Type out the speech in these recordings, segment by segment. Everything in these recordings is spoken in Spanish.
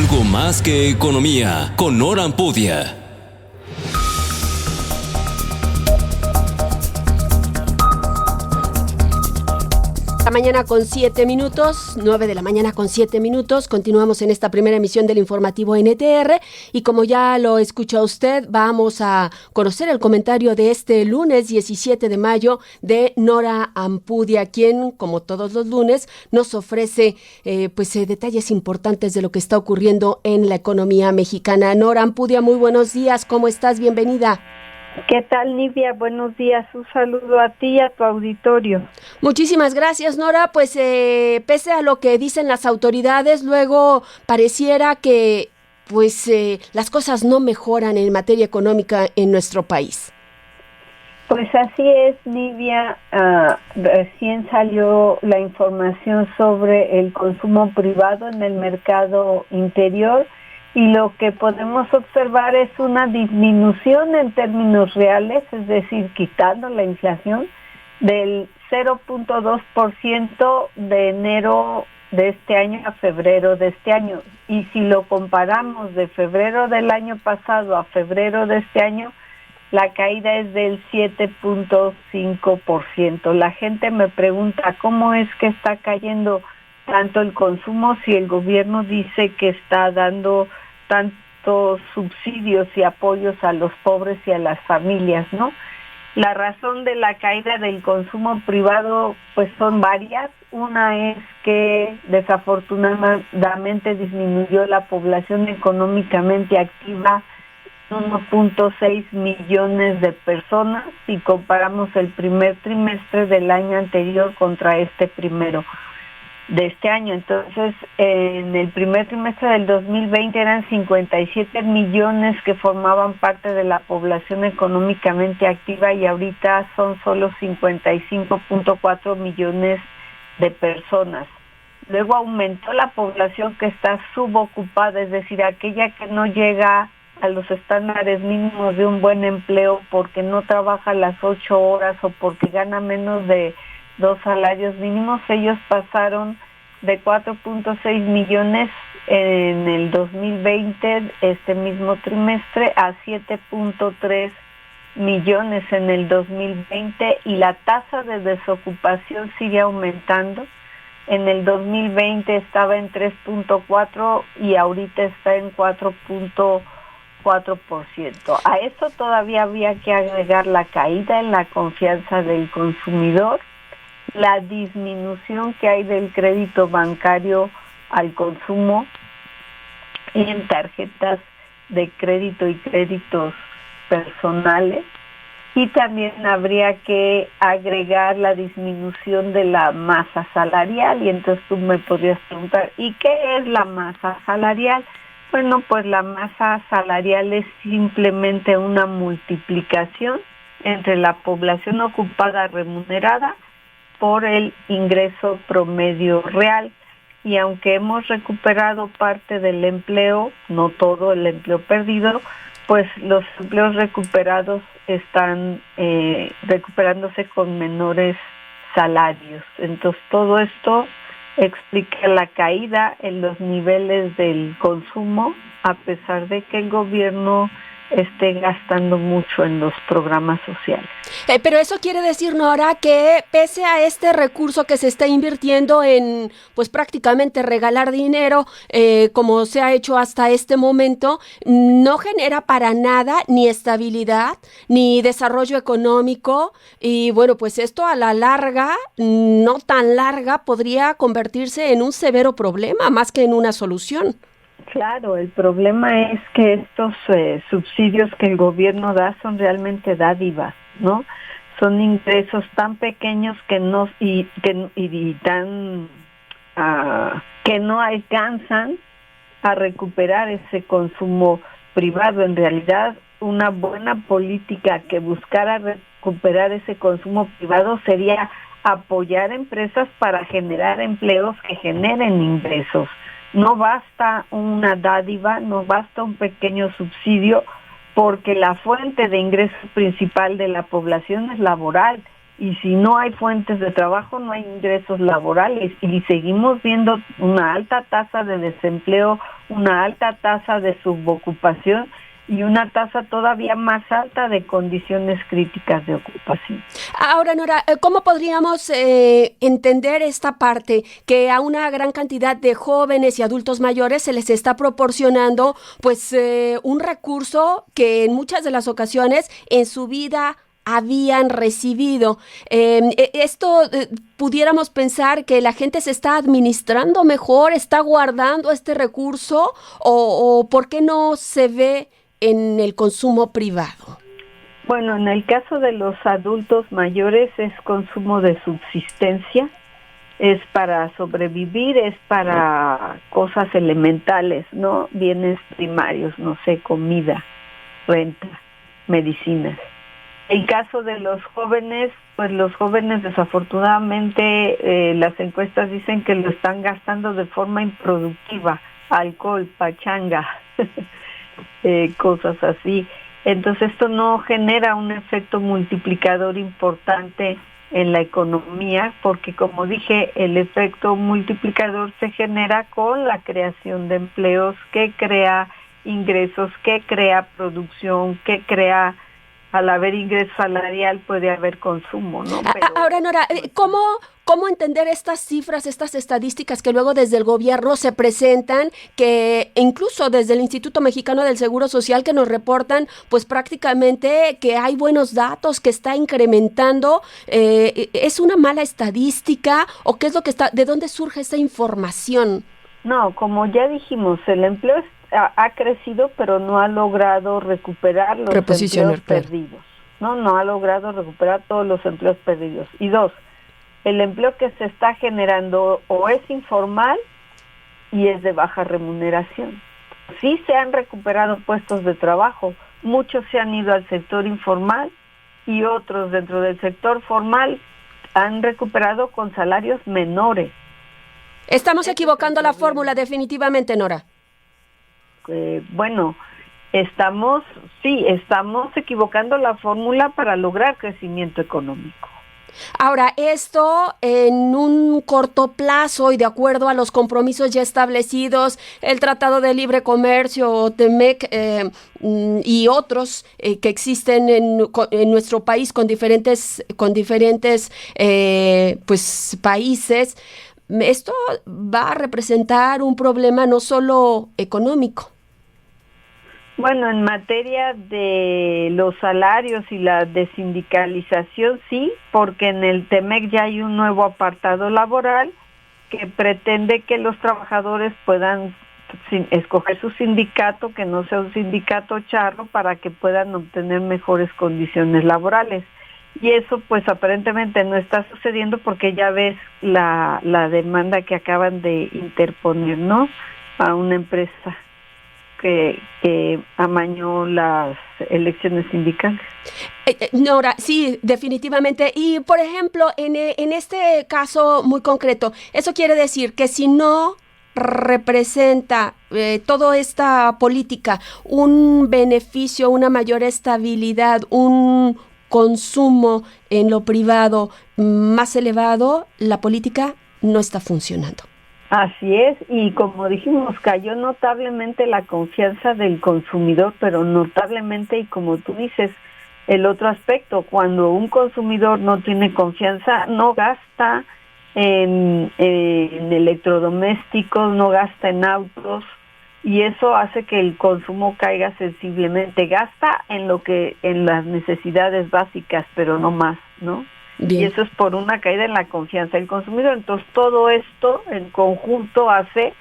Algo más que economía, con Nora Ampudia. Mañana con 7 minutos, 9 de la mañana con 7 minutos, continuamos en esta primera emisión del informativo NTR y como ya lo escucha usted, vamos a conocer el comentario de este lunes 17 de mayo de Nora Ampudia, quien como todos los lunes nos ofrece detalles importantes de lo que está ocurriendo en la economía mexicana. Nora Ampudia, muy buenos días, ¿cómo estás? Bienvenida. ¿Qué tal, Nidia? Buenos días. Un saludo a ti y a tu auditorio. Muchísimas gracias, Nora. Pues pese a lo que dicen las autoridades, luego pareciera que las cosas no mejoran en materia económica en nuestro país. Pues así es, Nidia. Recién salió la información sobre el consumo privado en el mercado interior. Y lo que podemos observar es una disminución en términos reales, es decir, quitando la inflación, del 0.2% de enero de este año a febrero de este año. Y si lo comparamos de febrero del año pasado a febrero de este año, la caída es del 7.5%. La gente me pregunta, ¿cómo es que está cayendo tanto el consumo si el gobierno dice que está dando tantos subsidios y apoyos a los pobres y a las familias, ¿no? La razón de la caída del consumo privado pues son varias. Una es que desafortunadamente disminuyó la población económicamente activa 1.6 millones de personas si comparamos el primer trimestre del año anterior contra este primero de este año. Entonces, en el primer trimestre del 2020 eran 57 millones que formaban parte de la población económicamente activa y ahorita son solo 55.4 millones de personas. Luego aumentó la población que está subocupada, es decir, aquella que no llega a los estándares mínimos de un buen empleo porque no trabaja las 8 horas o porque gana menos de 2 salarios mínimos. Ellos pasaron de 4.6 millones en el 2020, este mismo trimestre, a 7.3 millones en el 2020 y la tasa de desocupación sigue aumentando. En el 2020 estaba en 3.4 y ahorita está en 4.4%. A eso todavía había que agregar la caída en la confianza del consumidor, la disminución que hay del crédito bancario al consumo en tarjetas de crédito y créditos personales, y también habría que agregar la disminución de la masa salarial. Y entonces tú me podrías preguntar, ¿y qué es la masa salarial? Bueno, pues la masa salarial es simplemente una multiplicación entre la población ocupada remunerada por el ingreso promedio real. Y aunque hemos recuperado parte del empleo, no todo el empleo perdido, pues los empleos recuperados están recuperándose con menores salarios. Entonces todo esto explica la caída en los niveles del consumo, a pesar de que el gobierno esté gastando mucho en los programas sociales. Pero eso quiere decir, Nora, que pese a este recurso que se está invirtiendo en, pues prácticamente regalar dinero, como se ha hecho hasta este momento, no genera para nada ni estabilidad, ni desarrollo económico, y bueno, pues esto a la larga, no tan larga, podría convertirse en un severo problema, más que en una solución. Claro, el problema es que estos subsidios que el gobierno da son realmente dádivas, ¿no? Son ingresos tan pequeños que no que no alcanzan a recuperar ese consumo privado. En realidad, una buena política que buscara recuperar ese consumo privado sería apoyar empresas para generar empleos que generen ingresos. No basta una dádiva, no basta un pequeño subsidio, porque la fuente de ingreso principal de la población es laboral, y si no hay fuentes de trabajo no hay ingresos laborales, y seguimos viendo una alta tasa de desempleo, una alta tasa de subocupación y una tasa todavía más alta de condiciones críticas de ocupación. Ahora, Nora, ¿cómo podríamos entender esta parte? Que a una gran cantidad de jóvenes y adultos mayores se les está proporcionando pues un recurso que en muchas de las ocasiones en su vida habían recibido. Esto pudiéramos pensar que la gente se está administrando mejor, está guardando este recurso, o ¿por qué no se ve en el consumo privado? Bueno, en el caso de los adultos mayores es consumo de subsistencia, es para sobrevivir, es para cosas elementales, no bienes primarios, no sé, comida, renta, medicinas. El caso de los jóvenes, pues los jóvenes desafortunadamente las encuestas dicen que lo están gastando de forma improductiva, alcohol, pachanga, cosas así. Entonces esto no genera un efecto multiplicador importante en la economía, porque como dije, el efecto multiplicador se genera con la creación de empleos, que crea ingresos, que crea producción, que crea, al haber ingreso salarial puede haber consumo, ¿no? Pero, ahora, Nora, ¿cómo entender estas cifras, estas estadísticas que luego desde el gobierno se presentan, que incluso desde el Instituto Mexicano del Seguro Social, que nos reportan pues prácticamente que hay buenos datos, que está incrementando? ¿Es una mala estadística o qué es lo que está, de dónde surge esta información? No, como ya dijimos, el empleo ha crecido, pero no ha logrado recuperar los empleos perdidos. No ha logrado recuperar todos los empleos perdidos. Y dos, el empleo que se está generando o es informal y es de baja remuneración. Sí se han recuperado puestos de trabajo, muchos se han ido al sector informal y otros dentro del sector formal han recuperado con salarios menores. Estamos equivocando la fórmula definitivamente, Nora. Bueno, estamos equivocando la fórmula para lograr crecimiento económico. Ahora, esto en un corto plazo y de acuerdo a los compromisos ya establecidos, el Tratado de Libre Comercio, TEMEC, y otros que existen en nuestro país con diferentes pues países, esto va a representar un problema no solo económico. Bueno, en materia de los salarios y la desindicalización, sí, porque en el TEMEC ya hay un nuevo apartado laboral que pretende que los trabajadores puedan escoger su sindicato, que no sea un sindicato charro, para que puedan obtener mejores condiciones laborales. Y eso pues aparentemente no está sucediendo porque ya ves la demanda que acaban de interponer, ¿no?, a una empresa que amañó las elecciones sindicales. Nora, sí, definitivamente. Y, por ejemplo, en este caso muy concreto, eso quiere decir que si no representa toda esta política un beneficio, una mayor estabilidad, un consumo en lo privado más elevado, la política no está funcionando. Así es, y como dijimos, cayó notablemente la confianza del consumidor, pero notablemente, y como tú dices, el otro aspecto, cuando un consumidor no tiene confianza, no gasta en electrodomésticos, no gasta en autos, y eso hace que el consumo caiga sensiblemente. Gasta en las necesidades básicas, pero no más, ¿no? Bien. Y eso es por una caída en la confianza del consumidor. Entonces todo esto en conjunto hace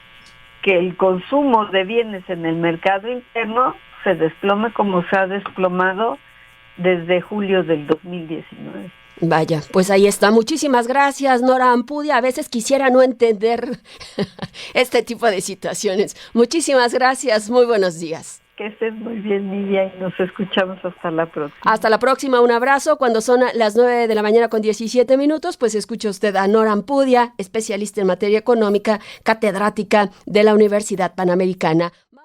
que el consumo de bienes en el mercado interno se desplome como se ha desplomado desde julio del 2019. Vaya, pues ahí está. Muchísimas gracias, Nora Ampudia. A veces quisiera no entender este tipo de situaciones. Muchísimas gracias. Muy buenos días. Que estés muy bien, Nidia, y nos escuchamos hasta la próxima. Hasta la próxima, un abrazo. Cuando son las 9 de la mañana con 17 minutos, pues escucha usted a Nora Ampudia, especialista en materia económica, catedrática de la Universidad Panamericana.